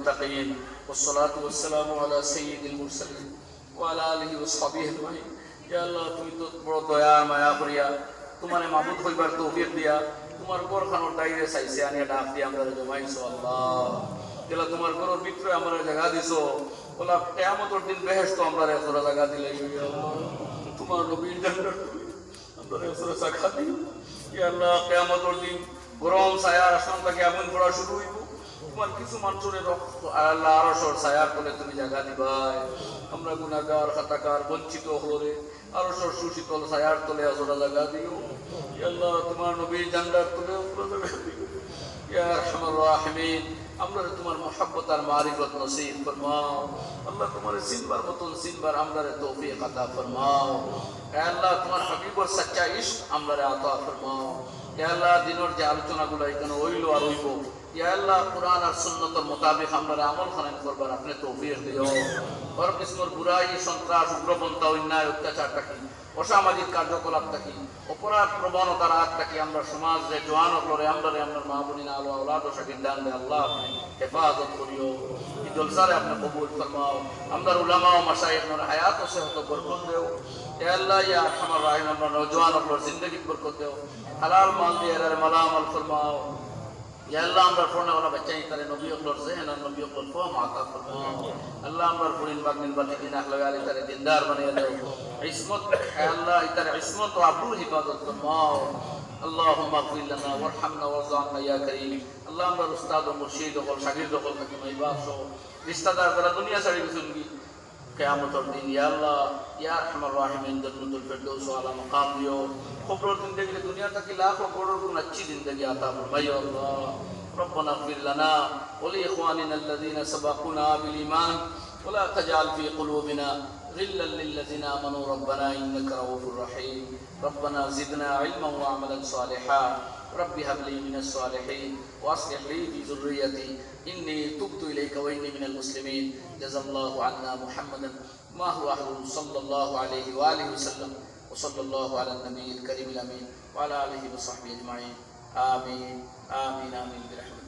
المتقين والصلاة والسلام على سيد المرسلين وعلى آله وصحبه أجمعين يا الله তুমি তো বড় দয়া মায়া করিয়া তোমারে মাবুদ হইবার তৌফিক দিয়া তোমার ঘরখানোর দাইরে চাইছে আনিয়া ডাক দিয়া আমরা জমাইছো আল্লাহ যেলা তোমার ঘরের ভিতরে আমরা জায়গা দিছো ওলা কিয়ামতের দিন বেহেশত আমরা এসরা জায়গা দিলে তোমার নবীর জান্নাত আমরা এসরা জায়গা দিও ইয়া আল্লাহ কিয়ামতের দিন গরম ছায়ার আসমান থেকে আগুন পড়া শুরু হইব তোমার কিছু মানুষের রক্ত আল্লাহ আরশর ছায়ার তলে তুমি জায়গা দিবাই আমরা গুনাহগার খাতাকার বঞ্চিত হলরে আরশর সুশীতল ছায়ার তলে এসরা জায়গা দিও ইয়া আল্লাহ তোমার নবীর জান্নাত তলে এসরা জায়গা দিও ইয়া আরহামার রাহিমিন আমরা তোমার মুহাব্বত আর মারিফত নসিব ফরমাও আল্লাহ তোমার সিনবার মতন সিনবার আমরারে তৌফিক আতা ফরমাও হে আল্লাহ তোমার হাবিবর সচ্চা ইশক আমরারে আতা ফরমাও হে আল্লাহ দিনের যে আলোচনাগুলো এখানে হইল আর হইব ইয়া আল্লাহ কুরআন আর সুন্নতের মোতাবেক আমরারে আমল খানান করবার আপনি তৌফিক দিও হর কিসমর বুরাই সন্ত্রাস উগ্রপন্থা অন্যায় অত্যাচার থাকি অসামাজিক কার্যকলাপ থাকি অপরাধ প্রবণতার হাত থাকি আমরা সমাজে জোয়ান করে আমরারে আপনার মা বোনিনা আলো আওলাদ ও শাকির দান দে আল্লাহ আপনি হেফাজত করিও এই জলসারে আপনি কবুল ফরমাও আমরার উলামা ও মাশায়েখের হায়াত ও সেহত বরকত দেও হে আল্লাহ ইয়া আরহামার রাহিম আমরা নওজোয়ান ওর জিন্দেগি বরকত দেও হালাল মাল দিয়ে এর মালামাল ফরমাও ইয়া আল্লাহ আমরা ফোনে ওলা বাচ্চাই তারে নবী ওর জেহেন আর নবী ওর ফাম আতা ফরমাও আল্লাহ আমরা পুরিন বাগনিন বাতি দিন আখলা আলী তারে দিনদার বানিয়ে দাও ইসমত হে আল্লাহ তারে ইসমত ও আবুল হিফাজত ফরমাও اللهم اغفر لنا وارحمنا وارزقنا يا كريم আল্লাহ আমরা উস্তাদ ও মুর্শিদ ও শাগির্দ সকল থেকে মাইবাস ও রিশতেদার যারা দুনিয়া ছাড়ি গেছেনগি কিয়ামতের দিন ইয়া আল্লাহ ইয়া আরহামার রাহিমিন জান্নাতুল ফিরদৌস আলা মাকাম দিও কবরের জিন্দেগি দুনিয়া থেকে লাখ করোড় গুণ अच्छी जिंदगी আতা ফরমাইও আল্লাহ ربنا اغفر لنا ولإخواننا الذين سبقونا بالإيمان ولا تجعل في قلوبنا غلا للذين آمنوا ربنا إنك رؤوف رحيم ربنا زدنا علما وعملا صالحا رب هب لي من الصالحين وأصلح لي في ذريتي إني تبت إليك وإني من المسلمين جزا الله عنا محمدا ما هو أهله صلى الله عليه وآله وسلم وصلى الله على النبي الكريم الأمين وعلى آله وصحبه أجمعين آمين آمين آمين برحمته